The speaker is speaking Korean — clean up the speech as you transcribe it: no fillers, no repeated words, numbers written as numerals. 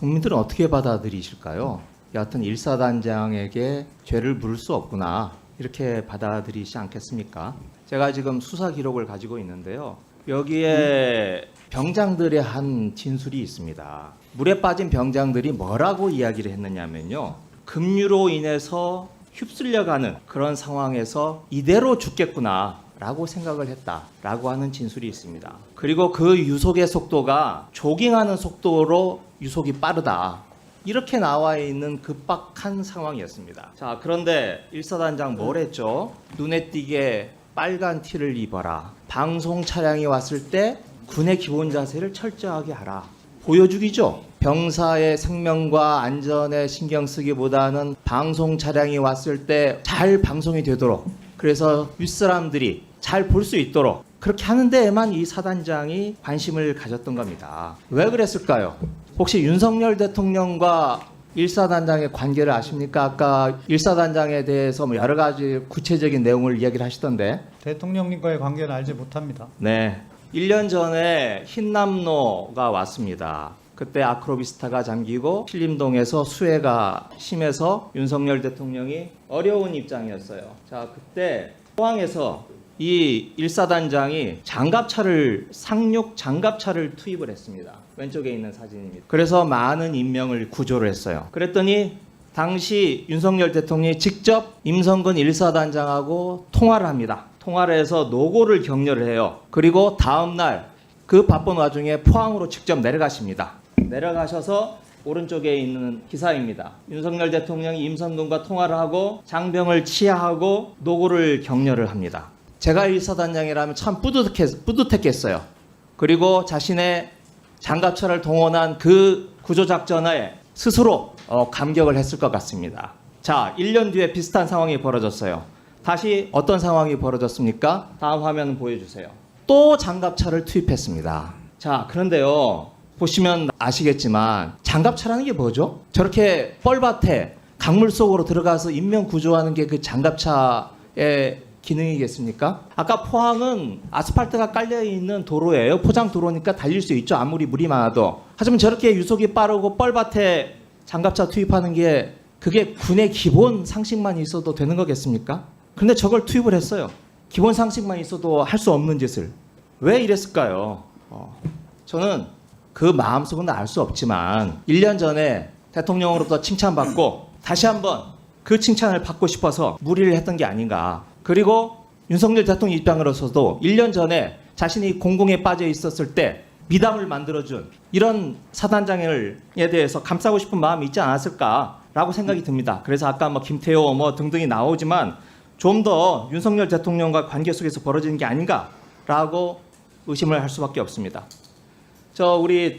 국민들은 어떻게 받아들이실까요? 여하튼 일사단장에게 죄를 물을 수 없구나 이렇게 받아들이지 않겠습니까? 제가 지금 수사 기록을 가지고 있는데요. 여기에 병장들의 한 진술이 있습니다. 물에 빠진 병장들이 뭐라고 이야기를 했느냐면요. 급류로 인해서 휩쓸려가는 그런 상황에서 이대로 죽겠구나 라고 생각을 했다라고 하는 진술이 있습니다. 그리고 그 유속의 속도가 조깅하는 속도로 유속이 빠르다. 이렇게 나와 있는 급박한 상황이었습니다. 자, 그런데 일사단장 뭘 했죠? 눈에 띄게 빨간 티를 입어라. 방송 차량이 왔을 때 군의 기본 자세를 철저하게 하라. 보여주기죠. 병사의 생명과 안전에 신경 쓰기보다는 방송 차량이 왔을 때 잘 방송이 되도록, 그래서 윗사람들이 잘 볼 수 있도록 그렇게 하는 데에만 이 사단장이 관심을 가졌던 겁니다. 왜 그랬을까요? 혹시 윤석열 대통령과 일사단장의 관계를 아십니까? 아까 일사단장에 대해서 뭐 여러 가지 구체적인 내용을 이야기를 하시던데. 대통령님과의 관계는 알지 못합니다. 네. 1년 전에 흰남노가 왔습니다. 그때 아크로비스타가 잠기고 신림동에서 수해가 심해서 윤석열 대통령이 어려운 입장이었어요. 자, 그때 포항에서 이 일사단장이 상륙 장갑차를 투입을 했습니다. 왼쪽에 있는 사진입니다. 그래서 많은 인명을 구조를 했어요. 그랬더니 당시 윤석열 대통령이 직접 임성근 일사단장하고 통화를 합니다. 통화를 해서 노고를 격려를 해요. 그리고 다음 날 그 바쁜 와중에 포항으로 직접 내려가십니다. 내려가셔서 오른쪽에 있는 기사입니다. 윤석열 대통령이 임성근과 통화를 하고 장병을 치하하고 노고를 격려를 합니다. 제가 일사단장이라면 참 뿌듯했겠어요. 그리고 자신의 장갑차를 동원한 그 구조작전에 스스로 감격을 했을 것 같습니다. 자, 1년 뒤에 비슷한 상황이 벌어졌어요. 다시 어떤 상황이 벌어졌습니까? 다음 화면 보여주세요. 또 장갑차를 투입했습니다. 자, 그런데요. 보시면 아시겠지만 장갑차라는 게 뭐죠? 저렇게 뻘밭에 강물 속으로 들어가서 인명 구조하는 게 그 장갑차의 기능이겠습니까? 아까 포항은 아스팔트가 깔려있는 도로예요. 포장 도로니까 달릴 수 있죠. 아무리 물이 많아도. 하지만 저렇게 유속이 빠르고 뻘밭에 장갑차 투입하는 게 그게 군의 기본 상식만 있어도 되는 거겠습니까? 근데 저걸 투입을 했어요. 기본 상식만 있어도 할 수 없는 짓을. 왜 이랬을까요? 저는 그 마음속은 알 수 없지만 1년 전에 대통령으로부터 칭찬받고 다시 한번 그 칭찬을 받고 싶어서 무리를 했던 게 아닌가. 그리고 윤석열 대통령 입장으로서도 1년 전에 자신이 공공에 빠져 있었을 때 미담을 만들어준 이런 사단장에 대해서 감싸고 싶은 마음이 있지 않았을까라고 생각이 듭니다. 그래서 아까 뭐 김태호 뭐 등등이 나오지만 좀 더 윤석열 대통령과 관계 속에서 벌어지는 게 아닌가라고 의심을 할 수밖에 없습니다. 우리